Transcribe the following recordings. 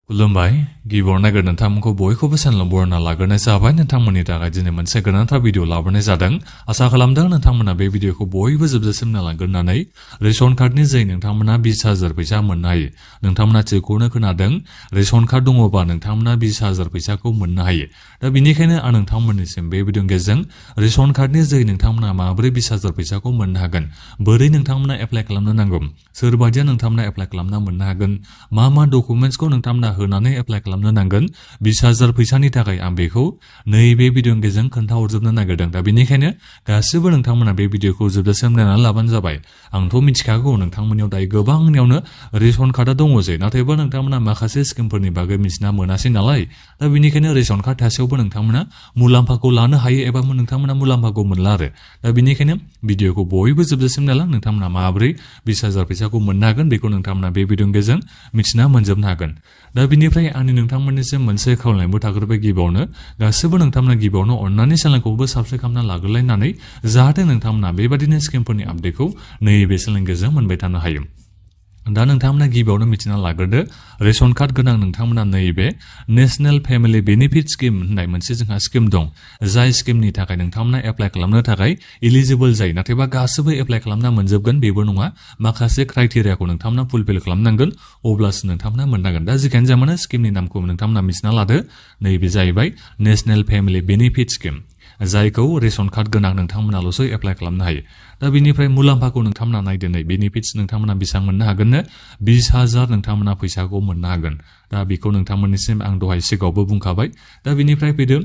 खुलुमबाय गिबियाव नागिर नोंथांमोनखौ बयखौबो चेनेलाव बरायना लाग्रोनाय जाबाय नोंथांमोननि थाखाय दिनै मोनसे गोनांथार भिडिअ लाबोनाय जादों आसा खालामदों नोंथांमोना बे भिडिअखौ बयबो जोबजासिम नायलांग्रोनानै रेशन कार्डनि जै नोंथांमोना 20,000 फैसा मोननो हायो नोंथांमोना थिगखौनो खोनादों रेशन कार्ड दङबा नोंथांमोना 20,000 फैसाखौ मोननो हायो दा बेनिखायनो आं नोंथांमोननिसिम बे भिडिअनि गेजेरजों रेशन कार्डनि जै नोंथांमोना माबोरै 20,000 फैसाखौ मोननो हागोन बोरै नोंथांमोना एप्लाइ खालामनो नांगौ सोरबादिया नोंथांमोना एप्लाइ खालामना मोननो हागोन मा डकुमेन्ट्सखौ नोंथांमोना होनानै एप्लाइ खालामनो नांगोन 20,000 फैसानि थाखाय आं बेखौ नैबे भिडिअनि गेजेरजों खोन्थाहरजोबनो नागिरदों दा बेनिखायनो गासिबो नोंथांमोना बे भिडिअखौ जोबजासिम नायनानै लाबानो जाबाय आंथ' मिथिखागौ नोंथांमोननियाव दायो गोबांनियावनो रेशन कार्डआ दङ जे नाथायबा नोंथांमोना माखासे स्किमफोरनि बागै मिथिना मोनासै नालाय दा बेनिखायनो रेशन कार्ड थासेयावबो नोंथांमोना मुलाम्फाखौ लानो हायो एबा नोंथांमोना मुलाम्फाखौ मोनला आरो दा बेनिखायनो भिडिअखौ बयबो जोबजासिम नायलां नोंथांमोना माबोरै 20,000 फैसाखौ मोननो हागोन बेखौ नोंथांमोना बे भिडिअनि गेजेरजों मिथिना मोनजोबनो हागोन दा बेनिफ्राय आंनि नोंथांमोननिसिम मोनसे खावलायनायबो थाग्रोबाय गिबियावनो गासिबो नोंथांमोना गिबियावनो अननानै चेनेलखौबो साबस्क्राइब खालामना लाग्रोलायनानै जाहाथे नोंथांमोना बेबादिनो स्किमफोरनि आपडेटखौ नैबे चेनेलनि गेजेरजों मोनबाय थानो हायो दा नोंथांमोना गिबियावनो मिथिना लाग्रोदो रेशन कार्ड गोनां नोंथांमोना नैबे नेशनेल फेमिलि बेनिफिट स्किम होननाय मोनसे जोंहा स्किम दं जाय स्किमनि थाखाय नोंथांमोना एप्लाइ खालामनो थाखाय इलिजिबल जायो नाथायबा गासिबो एप्लाइ खालामना मोनजोबगोन बेबो नङा माखासे क्राइटेरियाखौ नोंथांमोना फुलफिल खालामनांगोन अब्लासो नोंथांमोना मोननांगोन दा जिखियानो जाया मानो स्किमनि नामखौ नोंथांमोना मिथिना लादो नैबे जाहैबाय नेशनेल फेमिलि बेनिफिट स्किम जायखौ रेशन कार्ड गोनां नोंथांमोनाल'सो एप्लाइ खालामनो हायो दा बेनिफ्राय मुलाम्फाखौ नोंथांमोना नायदो नै बेनिफिट्स नोंथांमोना बेसेबां मोननो हागोननो 20,000 नोंथांमोना फैसाखौ मोननो हागोन दा बेखौ नोंथांमोननिसिम आं दहाय सिगाङावबो बुंखाबाय दा बेनिफ्राय फैदो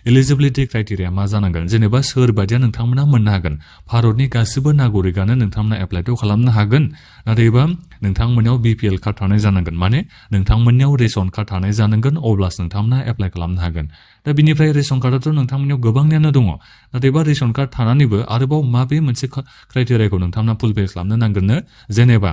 एलिजिबिलिटि क्राइटेरिया मा जानांगोन जेनेबा सोरबादिया नोंथांमोना मोननो हागोन भारतनि गासिबो नागरिकानो नोंथांमोना एप्लाइथ' खालामनो हागोन नाथायबा नोंथांमोननियाव BPL कार्ड थानाय जानांगोन माने नोंथांमोननियाव रेशन कार्ड थानाय जानांगोन अब्लासो नोंथांमोना एप्लाइ खालामनो हागोन दा बेनिफ्राय रेशन कार्डआथ' नोंथांमोननियाव गोबांनियानो दङ नाथायबा रेशन कार्ड थानानैबो आरोबाव माबे मोनसे क्राइटेरियाखौ नोंथांमोना फुलफिल खालामनो नांगोननो जेनेबा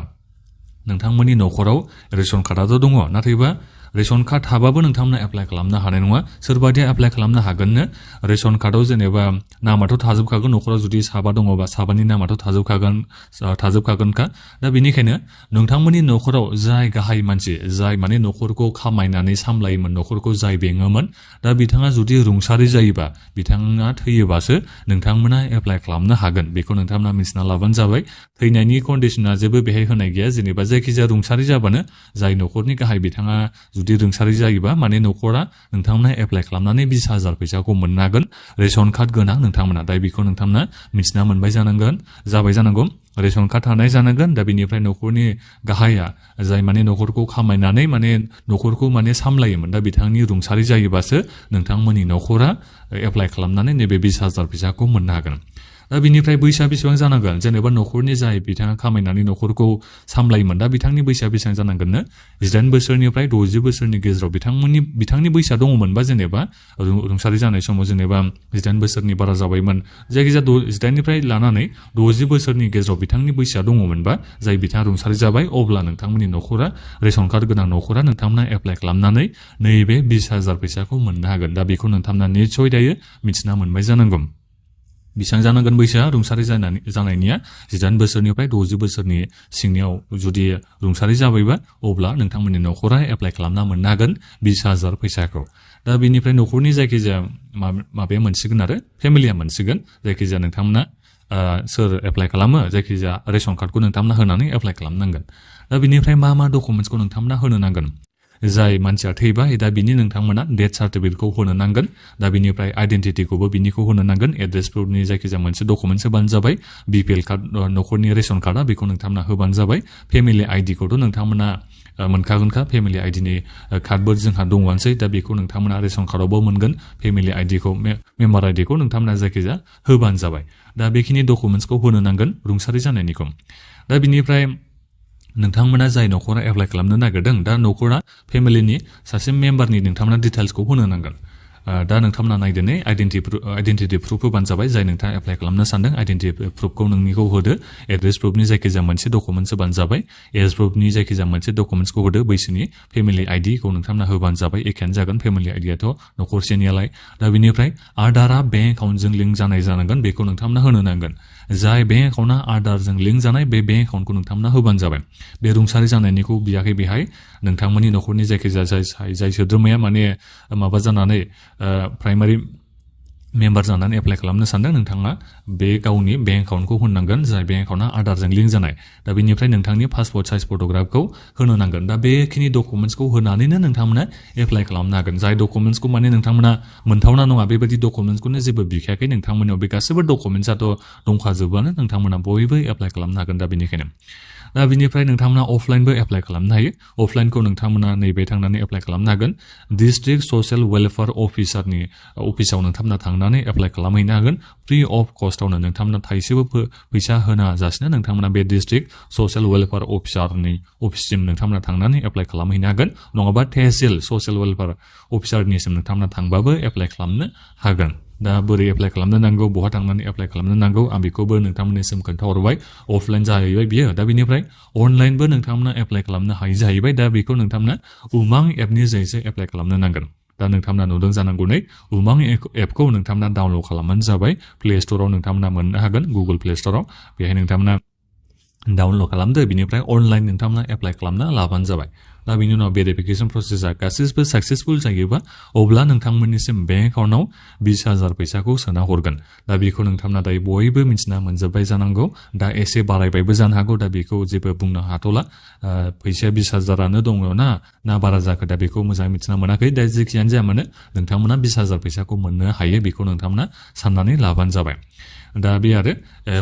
नोंथांमोननि न'खराव रेशन कार्डआथ' दङ नाथायबा रेशन कार्ड थाबाबो नोंथांमोना एप्लाइ खालामनो हानाय नङा सोरबादिया एप्लाइ खालामनो हागोननो रेशन कार्डआव जेनेबा नामाथ' थाजोबखागोन न'खराव जुदि साबा दङबा साबानि नामाथ' थाजोबखागोनखा दा बेनिखायनो नोंथांमोननि न'खराव जाय गाहाय मानसि जाय माने न'खरखौ खामायनानै सामलायोमोन न'खरखौ जाय बेङोमोन दा बिथाङा जुदि रुंसारि जायोबा बिथाङा थैयोबासो नोंथांमोना एप्लाइ खालामनो हागोन बेखौ नोंथांमोना मिथिना लाबानो जाबाय थैनायनि कन्डिसना जेबो बेहाय होनाय गैया जेनेबा जायखिजाया रुंसारि जाबानो जाय न'खरनि गाहाय बिथाङा जुदि रुंसारि जायोबा माने न'खरा नोंथांमोना एप्लाइ खालामनानै 20,000 फैसाखौ मोननो हागोन रेशन कार्ड गोनां नोंथांमोना दा बेखौ नोंथांमोना मिथिना मोनबाय जाबाय जानांगौ रेशन कार्ड थानाय जानांगोन दा बेनिफ्राय न'खरनि गाहाया जाय माने न'खरखौ खामायनानै माने न'खरखौ माने सामलायोमोन दा बिथांनि रुंसारि जायोबासो नोंथांमोननि न'खरा एप्लाइ खालामनानै नैबे 20,000 फैसाखौ मोननो हागोन दा बिनिफ्राय बैसोआ बेसेबां जानांगोन जेनेबा न'खरनि जाय बिथाङा खामायनानै न'खरखौ सामलायोमोन दा बिथांनि बैसोआ बेसेबां जानांगोननो 18 बोसोरनिफ्राय 60 बोसोरनि गेजेराव बिथांनि बैसोआ दङमोनबा जेनेबा रुंसारि जानाय समाव जेनेबा 18 बोसोरनि बारा जाबायमोन जायखिजाया 18निफ्राय लानानै 60 बोसोरनि गेजेराव बिथांनि बैसोआ दङमोनबा जाय बिथाङा रुंसारि जाबाय अब्ला नोंथांमोननि न'खरा रेशन कार्ड गोनां न'खरा नोंथांमोना एप्लाइ खालामनानै नैबे 20,000 फैसाखौ मोननो हागोन दा बेखौ नोंथांमोना निस्सय दायो मिथिना मोनबाय जानांगौ बेसेबां जानांगोन बैसोआ रुंसारि जानायनिया 18 बोसोरनिफ्राय 60 बोसोरनि सिंनियाव जुदि रुंसारि जाबायबा अब्ला नोंथांमोननि न'खरा एप्लाइ खालामना मोननो हागोन 20,000 फैसाखौ दा बेनिफ्राय न'खरनि जायखिजाया माबाया मोनसिगोन आरो फेमिलिया मोनसिगोन जायखिजाया नोंथांमोना सोर एप्लाइ खालामो जायखिजाया रेशन कार्डखौ नोंथांमोना होनानै एप्लाइ खालामनांगोन दा बेनिफ्राय मा डकुमेन्ट्सखौ नोंथांमोना होनो नांगोन जाय मानसिया थैबाय दा बिनि नोंथांमोना डेथ सार्टिफिकेटखौ होनो नांगोन दा बिनिफ्राय आइडेन्टिटिखौबो बिनिखौ होनो नांगोन एड्रेस प्रुफनि जायखिजाया मोनसे डकुमेन्ट्स होबानो जाबाय BPL कार्ड न'खरनि रेशन कार्डआ बेखौ नोंथांमोना होबानो जाबाय फेमिलि आइडिखौथ' नोंथांमोना मोनखागोनखा फेमिलि आइडिनि कार्डबो जोंहा दङआनोसै दा बेखौ नोंथांमोना रेशन कार्डआवबो मोनगोन फेमिलि आइडिखौ मेम्बार आइडिखौ नोंथांमोना जायखिजाया होबानो जाबाय दा बेखिनि डकुमेन्ट्सखौ होनो नांगोन रुंसारि जानायनिखौ दा बिनिफ्राय नोंथांमोना जाय न'खरा एप्लाइ खालामनो नागिरदों दा न'खरा फेमिलिनि सासे मेम्बारनि नोंथांमोना डिटेल्सखौ होनो नांगोन दा नोंथांमोना नायदोनै आइडेन्टिटि प्रुफ होबानो जाबाय जाय नोंथाङा एप्लाइ खालामनो सानदों आइडेन्टिटि प्रुफखौ नोंनिखौ होदो एड्रेस प्रुफनि जायखिजाया मोनसे डकुमेन्टस होबानो जाबाय एज प्रुफनि जायखिजाया मोनसे डकुमेन्टसखौ होदो बैसोनि फेमिलि आइडिखौ नोंथांमोना होबानो जाबाय एखेयानो जागोन फेमिलि आइडियाथ' न'खरसेनियालाय दा बिनिफ्राय आधारा बेंक एकाउन्टजों लिंक जानाय जानांगोन बेखौ नोंथांमोना होनो नांगोन जाय बेंक एकाउन्टआ आधारजों लिंक जानाय बे बेंक एकाउन्टखौ नोंथांमोना होबानो जाबाय बे रुंसारि जानायनिखौ बियाखै बेहाय नोंथांमोननि न'खरनि जायखिजाया जाय सोद्रोमाया माने माबा जानानै प्राइमारि मेम्बार जानानै एप्लाइ खालामनो सानदों नोंथाङा बे गावनि बेंक एकाउन्टखौ होनांगोन जाय बेंक एकाउन्टआ आधारजों लिंक जानाय दा बेनिफ्राय नोंथांनि पासपोर्ट साइज फट'ग्राफखौ होनो नांगोन दा बेखिनि डकुमेन्टसखौ होनानैनो नोंथांमोना एप्लाइ खालामनो हागोन जाय डकुमेन्टसखौ माने नोंथांमोना मोनथावना नङा बेबायदि डकुमेन्टसखौनो जेबो बिखायाखै नोंथांमोननियाव बे गासैबो डकुमेन्टसाथ' दंखाजोबोआनो नोंथांमोना बयबो एप्लाइ खालामनो हागोन दा बेनिखायनो दा बिनिफ्राय नोंथांमोना अफलाइनबो एप्लाइ खालामनो हायो अफलाइनखौ नोंथांमोना नैबे थांनानै एप्लाइ खालामनो हागोन डिस्ट्रिक्ट ससियेल वेलफेयार अफिसारनि अफिसाव नोंथांमोना थांनानै एप्लाइ खालामहैनो हागोन फ्रि अफ कस्टआवनो नोंथांमोना थाइसेबो फैसा होना जासिनो नोंथांमोना बे डिस्ट्रिक्ट ससियेल वेलफेयार अफिसारनि अफिससिम नोंथांमोना थांनानै एप्लाइ खालामहैनो हागोन नङाबा तहसिल ससियेल वेलफेयार अफिसारनिसिम नोंथांमोना थांबाबो एप्लाइ खालामनो हागोन दा बोरै एप्लाइ खालामनो नांगौ बहा थांनानै एप्लाइ खालामनो नांगौ आं बेखौबो नोंथांमोननिसिम खोन्थाहरबाय अफलाइन जाहैबाय बियो दा बेनिफ्राय अनलाइनबो नोंथांमोना एप्लाइ खालामनो हायो जाहैबाय दा बेखौ नोंथांमोना उमां एपनि जोहैसो एप्लाइ खालामनो नांगोन दा नोंथांमोना नुदों जानांगौ नै उमां एपखौ नोंथांमोना डाउनलड खालामबानो जाबाय प्ले स्ट'राव नोंथांमोना मोननो हागोन गुगोल प्ले स्ट'राव बेहाय नोंथांमोना डाउनलड खालामदो बिनिफ्राय अनलाइन नोंथांमोना एप्लाइ खालामना लाबानो जाबाय दा बिनि उनाव भेरिफिकेसन प्रसेसा गासैबो साक्सेसफुल जायोबा अब्ला नोंथांमोननिसिम बेंक एकाउन्टआव 20,000 फैसाखौ सोना हरगोन दा बेखौ नोंथांमोना दायो बयबो मिथिना मोनजोब्बाय जानांगौ दा एसे बारायबायबो जानो हागौ दा बेखौ जेबो बुंनो हाथ'ला फैसाया 20,000आनो दङ ना बारा जाखो दा बेखौ मोजाङै मिथिना मोनाखै दा जेखियानो जाया मानो नोंथांमोना 20,000 फैसाखौ मोननो हायो बेखौ नोंथांमोना साननानै लाबानो जाबाय दा बे आरो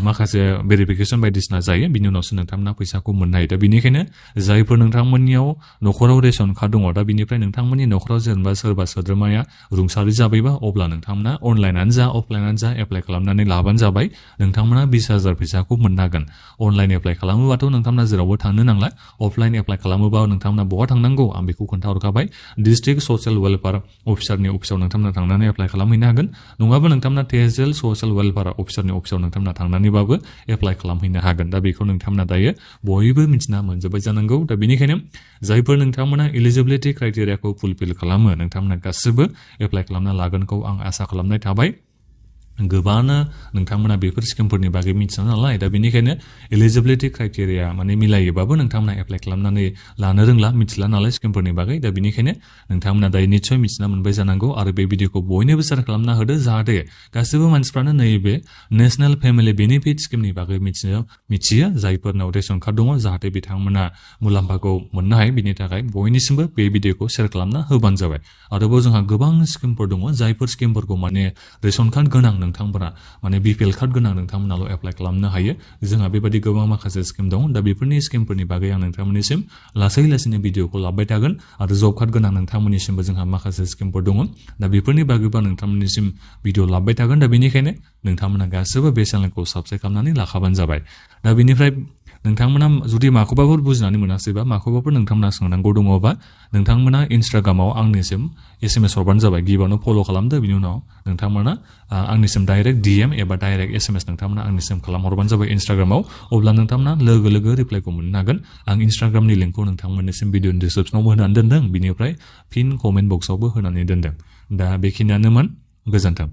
माखासे भेरिफिकेसन बायदिसिना जायो बिनि उनावसो नोंथांमोना फैसाखौ मोननो हायो दा बेनिखायनो जायफोर नोंथांमोननियाव न'खराव रेशन कार्ड दङ दा बिनिफ्राय नोंथांमोननि न'खराव जेनेबा सोरबा सोद्रोमाया रुंसारि जाबायबा अब्ला नोंथांमोना अनलाइनानो जा अफलाइनानो जा एप्लाइ खालामनानै लाबानो जाबाय नोंथांमोना 20,000 फैसाखौ मोननो हागोन अनलाइन एप्लाइ खालामोबाथ' नोंथांमोना जेरावबो थांनो नांला अफलाइन एप्लाइ खालामोबा नोंथांमोना बहा थांनांगौ आं बेखौ खोन्थाहरखाबाय डिस्ट्रिक्ट ससियेल वेलफेयार अफिसारनि अफिसाव नोंथांमोना थांनानै एप्लाइ खालामहैनो हागोन नङाबा नोंथांमोना तहसिल ससियेल वेलफेयार अफिसारनि अफिसाव नोंथांमोना थांनानैबाबो एप्लाइ खालामहैनो हागोन दा बेखौ नोंथांमोना दायो बयबो मिथिना मोनजोब्बाय जानांगौ दा बेनिखायनो जायफोर नोंथांमोना एलिजिबिलिटि क्राइटेरियाखौ फुलफिल खालामो नोंथांमोना गासिबो एप्लाइ खालामना लागोनखौ आं आसा खालामनाय थाबाय गोबांनो नोंथांमोना बेफोर स्किमफोरनि बागै मिथिया नालाय दा बेनिखायनो एलिजिबिलिटि क्राइटेरिया माने मिलायोबाबो नोंथांमोना एप्लाइ खालामनानै लानो रोंला मिथिला नालाय स्किमफोरनि बागै दा बेनिखायनो नोंथांमोना दायो निस्सय मिथिना मोनबाय जानांगौ आरो बे भिडिअखौ बयनोबो शेयार खालामना होदो जाहाथे गासैबो मानसिफ्रानो नैबे नेशनेल फेमिलि बेनिफिट स्किमनि बागै मिथियो जायफोरनाव रेशन कार्ड दङ जाहाथे बिथांमोना मुलाम्फाखौ मोननो हायो बिनि थाखाय बयनिसिमबो बे भिडिअखौ शेयार खालामना होबानो जाबाय आरोबाव जोंहा गोबां स्किमफोर दङ जायफोर स्किमफोरखौ माने रेशन कार्ड गोनां नोंथांमोना माने बिपिएल कार्ड गोनां नोंथांमोनाल' एप्लाइ खालामनो हायो जोंहा बेबायदि गोबां माखासे स्किम दं दा बेफोरनि स्किमफोरनि बागै आं नोंथांमोननिसिम लासै लासैनो भिडिअखौ लाबोबाय थागोन आरो जब कार्ड गोनां नोंथांमोननिसिमबो जोंहा माखासे स्किमफोर दङ दा बेफोरनि बागैबा नोंथांमोननिसिम भिडिअ लाबोबाय थागोन दा बेनिखायनो नोंथांमोना गासैबो बे चेनेलखौ साबस्क्राइब खालामनानै लाखाबानो जाबाय दा बेनिफ्राय नोंथांमोना जुदि माखौबाफोर बुजिनानै मोनासैबा माखौबाफोर नोंथांमोना सोंनांगौ दङबा नोंथांमोना इन्स्टाग्रामाव आंनिसिम SMS हरबानो जाबाय गिबियावनो फल' खालामदो बिनि उनाव नोंथांमोना आंनिसिम डाइरेक्ट DM एबा डाइरेक्ट SMS नोंथांमोना आंनिसिम खालामहरबानो जाबाय इन्स्टाग्रामाव अब्ला नोंथांमोना लोगो रिप्लाइखौ मोननो हागोन आं इन्स्टाग्रामनि लिंकखौ नोंथांमोननिसिम भिडिअनि डिसक्रिपसनावबो होनानै दोनदों बिनिफ्राय फिन कमेन्ट बक्सआवबो होनानै दोनदों दा बेखिनियानोमोन गोजोन्थों